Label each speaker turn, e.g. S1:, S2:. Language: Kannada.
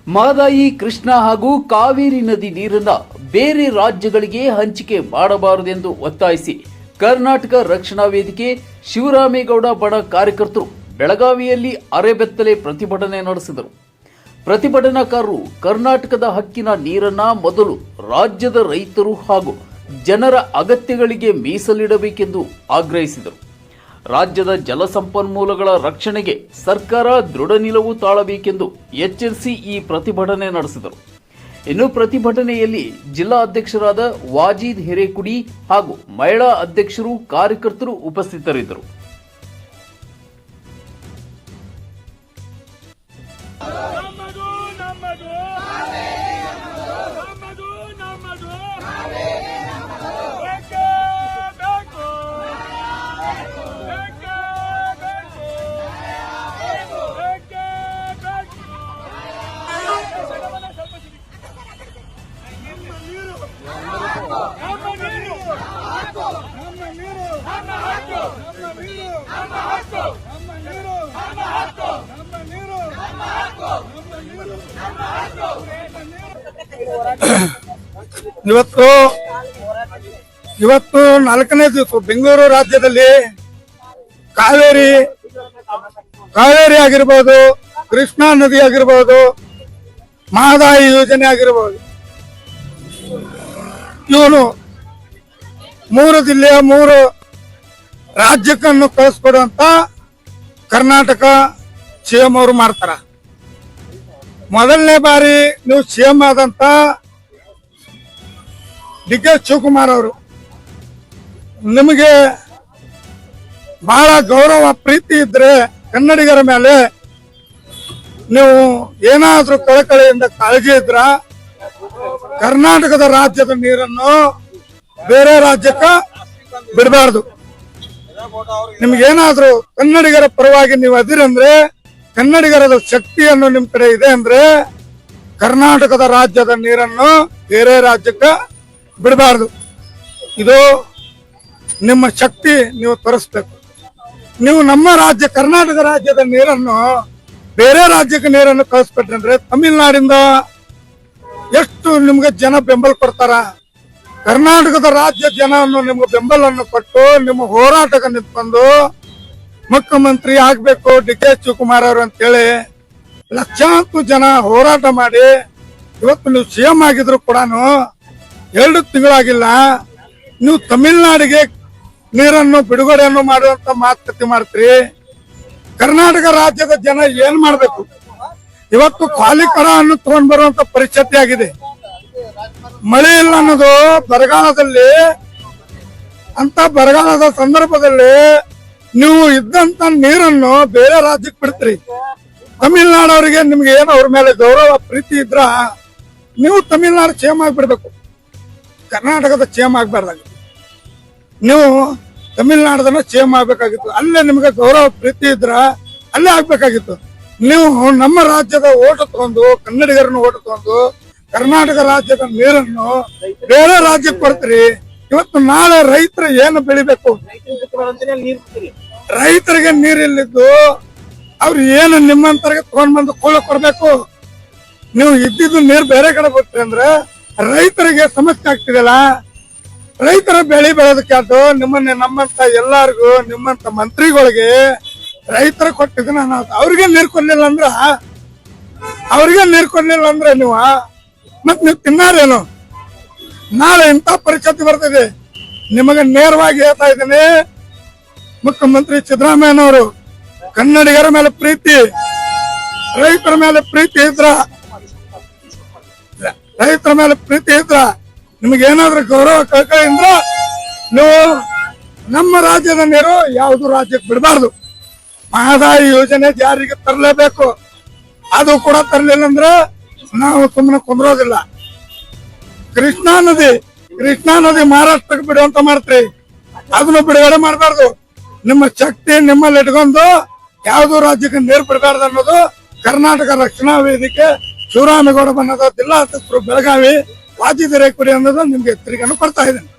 S1: ಮಹದಾಯಿ, ಕೃಷ್ಣ ಹಾಗೂ ಕಾವೇರಿ ನದಿ ನೀರನ್ನ ಬೇರೆ ರಾಜ್ಯಗಳಿಗೆ ಹಂಚಿಕೆ ಮಾಡಬಾರದೆಂದು ಒತ್ತಾಯಿಸಿ ಕರ್ನಾಟಕ ರಕ್ಷಣಾ ವೇದಿಕೆ ಶಿವರಾಮೇಗೌಡ ಬಣ ಕಾರ್ಯಕರ್ತರು ಬೆಳಗಾವಿಯಲ್ಲಿ ಅರೆಬೆತ್ತಲೆ ಪ್ರತಿಭಟನೆ ನಡೆಸಿದರು. ಪ್ರತಿಭಟನಾಕಾರರು ಕರ್ನಾಟಕದ ಹಕ್ಕಿನ ನೀರನ್ನ ಮೊದಲು ರಾಜ್ಯದ ರೈತರು ಹಾಗೂ ಜನರ ಅಗತ್ಯಗಳಿಗೆ ಮೀಸಲಿಡಬೇಕೆಂದು ಆಗ್ರಹಿಸಿದರು. ರಾಜ್ಯದ ಜಲಸಂಪನ್ಮೂಲಗಳ ರಕ್ಷಣೆಗೆ ಸರ್ಕಾರ ದೃಢ ನಿಲುವು ತಾಳಬೇಕೆಂದು ಎಚ್ಚರಿಸಿ ಈ ಪ್ರತಿಭಟನೆ ನಡೆಸಿದರು. ಇನ್ನು ಪ್ರತಿಭಟನೆಯಲ್ಲಿ ಜಿಲ್ಲಾ ಅಧ್ಯಕ್ಷರಾದ ವಾಜೀದ್ ಹಿರೇಕುಡಿ ಹಾಗೂ ಮಹಿಳಾ ಅಧ್ಯಕ್ಷರು, ಕಾರ್ಯಕರ್ತರು ಉಪಸ್ಥಿತರಿದ್ದರು.
S2: ಇವತ್ತು 4ನೇ ದಿವಸ ಬೆಂಗಳೂರು ರಾಜ್ಯದಲ್ಲಿ ಕಾವೇರಿ ಆಗಿರ್ಬೋದು, ಕೃಷ್ಣಾ ನದಿ ಆಗಿರ್ಬೋದು, ಮಹದಾಯಿ ಯೋಜನೆ ಆಗಿರ್ಬೋದು, ಇವನು 3 ಜಿಲ್ಲೆಯ 3 ರಾಜ್ಯಕ್ಕನ್ನು ಕಳಿಸ್ಕೊಡುವಂತ ಕರ್ನಾಟಕ ಸಿಎಂ ಅವರು ಮಾಡ್ತಾರ. ಮೊದಲನೇ ಬಾರಿ ನೀವು ಸಿಎಂ ಆದಂತ ಡಿ.ಕೆ. ಶಿವಕುಮಾರ್ ಅವರು ನಿಮಗೆ ಬಹಳ ಗೌರವ ಪ್ರೀತಿ ಇದ್ರೆ ಕನ್ನಡಿಗರ ಮೇಲೆ ನೀವು ಏನಾದ್ರೂ ಕಳಕಳಿಯಿಂದ ಕಾಳಜಿ ಇದ್ರ ಕರ್ನಾಟಕದ ರಾಜ್ಯದ ನೀರನ್ನು ಬೇರೆ ರಾಜ್ಯಕ್ಕೆ ಬಿಡಬಾರ್ದು. ನಿಮ್ಗೇನಾದ್ರೂ ಕನ್ನಡಿಗರ ಪರವಾಗಿ ನೀವು ಅದಿರಂದ್ರೆ, ಕನ್ನಡಿಗರದ ಶಕ್ತಿಯನ್ನು ನಿಮ್ ಕಡೆ ಇದೆ ಅಂದ್ರೆ ಕರ್ನಾಟಕದ ರಾಜ್ಯದ ನೀರನ್ನು ಬೇರೆ ರಾಜ್ಯಕ್ಕೆ ಬಿಡಬಾರ್ದು. ಇದು ನಿಮ್ಮ ಶಕ್ತಿ ನೀವು ತೋರಿಸ್ಬೇಕು. ನೀವು ನಮ್ಮ ರಾಜ್ಯ ಕರ್ನಾಟಕ ರಾಜ್ಯದ ನೀರನ್ನು ಬೇರೆ ರಾಜ್ಯಕ್ಕೆ ನೀರನ್ನು ಕಳಿಸ್ಬಿಟ್ರೆ ತಮಿಳುನಾಡಿಂದ ಎಷ್ಟು ನಿಮ್ಗೆ ಜನ ಬೆಂಬಲ ಕೊಡ್ತಾರ. ಕರ್ನಾಟಕದ ರಾಜ್ಯ ಜನವನ್ನು ನಿಮ್ಗೆ ಬೆಂಬಲವನ್ನು ಕೊಟ್ಟು ನಿಮ್ಮ ಹೋರಾಟಕ್ಕೆ ನಿಂತ್ಕೊಂಡು ಮುಖ್ಯಮಂತ್ರಿ ಆಗ್ಬೇಕು ಡಿ.ಕೆ. ಶಿವಕುಮಾರ್ ಅವರು ಅಂತೇಳಿ ಲಕ್ಷಾಂತರ ಜನ ಹೋರಾಟ ಮಾಡಿ ಇವತ್ತು ನೀವು ಸಿಎಂ ಆಗಿದ್ರು ಕೂಡ 2 ತಿಂಗಳಾಗಿಲ್ಲ. ನೀವು ತಮಿಳುನಾಡಿಗೆ ನೀರನ್ನು ಬಿಡುಗಡೆಯನ್ನು ಮಾಡುವಂತ ಮಾತುಕತೆ ಮಾಡ್ತೀರಿ. ಕರ್ನಾಟಕ ರಾಜ್ಯದ ಜನ ಏನ್ ಮಾಡ್ಬೇಕು? ಇವತ್ತು ಖಾಲಿ ಕರ ಅನ್ನು ತಗೊಂಡ್ ಬರುವಂತ ಪರಿಸ್ಥಿತಿ ಆಗಿದೆ. ಮಳೆ ಇಲ್ಲ ಅನ್ನೋದು ಬರಗಾಲದಲ್ಲಿ, ಅಂತ ಬರಗಾಲದ ಸಂದರ್ಭದಲ್ಲಿ ನೀವು ಇದ್ದಂತ ನೀರನ್ನು ಬೇರೆ ರಾಜ್ಯಕ್ಕೆ ಬಿಡ್ತೀರಿ. ತಮಿಳುನಾಡವರಿಗೆ ನಿಮ್ಗೆ ಏನು ಅವ್ರ ಮೇಲೆ ಗೌರವ ಪ್ರೀತಿ ಇದ್ರ ನೀವು ತಮಿಳುನಾಡು ಸಿಎಂ ಆಗ್ಬಿಡ್ಬೇಕು, ಕರ್ನಾಟಕದ ಸಿಎಂ ಆಗ್ಬಾರ್ದಾಗಿತ್ತು. ನೀವು ತಮಿಳುನಾಡದನ್ನ ಸಿಎಂ ಆಗ್ಬೇಕಾಗಿತ್ತು. ಅಲ್ಲೇ ನಿಮ್ಗೆ ಗೌರವ ಪ್ರೀತಿ ಇದ್ರ ಅಲ್ಲೇ ಆಗ್ಬೇಕಾಗಿತ್ತು. ನೀವು ನಮ್ಮ ರಾಜ್ಯದ ಓಟ್ ತಗೊಂಡು, ಕನ್ನಡಿಗರನ್ನು ಓಟ್ ತಗೊಂಡು ಕರ್ನಾಟಕ ರಾಜ್ಯದ ನೀರನ್ನು ಬೇರೆ ರಾಜ್ಯಕ್ಕೆ ಕೊಡ್ತೀರಿ. ಇವತ್ತು ನಾಳೆ ರೈತರು ಏನು ಬೆಳಿಬೇಕು? ರೈತರಿಗೆ ನೀರಿಲ್ಲಿದ್ದು ಅವ್ರು ಏನು ನಿಮ್ಮಂತರಿಗೆ ತಗೊಂಡ್ ಬಂದು ಕೂಳ ಕೊಡ್ಬೇಕು. ನೀವು ಇದ್ದಿದ್ದು ನೀರು ಬೇರೆ ಕಡೆ ಬರ್ತೀರಿ ಅಂದ್ರೆ ರೈತರಿಗೆ ಸಮಸ್ಯೆ ಆಗ್ತಿದೆಯಲ್ಲ. ರೈತರ ಬೆಳೆ ಬೆಳೆದಕ್ಕೆ ಅದು ನಮ್ಮಂತ ಎಲ್ಲಾರ್ಗು, ನಿಮ್ಮಂತ ಮಂತ್ರಿಗಳಿಗೆ ರೈತರ ಕೊಟ್ಟಿದ್ದನ್ನ ಅವ್ರಿಗೆ ನೀರು ಕೊಡ್ಲಿಲ್ಲ ಅಂದ್ರೆ ನೀವು ಮತ್ ನೀವು ತಿನ್ನಾರೇನು? ನಾಳೆ ಇಂಥ ಪರಿಸ್ಥಿತಿ ಬರ್ತಿದೆ. ನಿಮಗೆ ನೇರವಾಗಿ ಹೇಳ್ತಾ ಇದ್ದೀನಿ, ಮುಖ್ಯಮಂತ್ರಿ ಸಿದ್ದರಾಮಯ್ಯನವರು ಕನ್ನಡಿಗರ ಮೇಲೆ ಪ್ರೀತಿ, ರೈತರ ಮೇಲೆ ಪ್ರೀತಿ ಇದ್ರ ನಿಮಗೇನಾದ್ರೂ ಗೌರವ ಕಳ್ಕಳಿಂದ್ರ ನೀವು ನಮ್ಮ ರಾಜ್ಯದ ನೀರು ಯಾವುದು ರಾಜ್ಯಕ್ಕೆ ಬಿಡಬಾರ್ದು. ಮಹದಾಯಿ ಯೋಜನೆ ಜಾರಿಗೆ ತರಲೇಬೇಕು. ಅದು ಕೂಡ ತರಲಿಲ್ಲ ಅಂದ್ರೆ ನಾವು ಸುಮ್ಮನೆ ಕುಂದ್ರೋದಿಲ್ಲ. ಕೃಷ್ಣಾ ನದಿ ಮಹಾರಾಷ್ಟ್ರಕ್ಕೆ ಬಿಡುವಂತ ಮಾಡ್ತೀರಿ, ಅದನ್ನು ಬಿಡುಗಡೆ ಮಾಡಬಾರ್ದು. ನಿಮ್ಮ ಶಕ್ತಿ ನಿಮ್ಮಲ್ಲಿ ಇಟ್ಕೊಂಡು ಯಾವ್ದು ರಾಜ್ಯಕ್ಕೆ ನೀರು ಬಿಡಬಾರ್ದು ಅನ್ನೋದು ಕರ್ನಾಟಕ ರಕ್ಷಣಾ ವೇದಿಕೆ ಶಿವರಾಮೇಗೌಡ ಬಣ್ಣದ ಜಿಲ್ಲಾ ಅಧ್ಯಕ್ಷರು ಬೆಳಗಾವಿ ವಾಜೀದ್ ಹಿರೇಕುಡಿ ಅನ್ನೋದು ನಿಮ್ಗೆ ಎಚ್ಚರಿಕೆಯನ್ನು ಕೊಡ್ತಾ ಇದ್ದೇನೆ.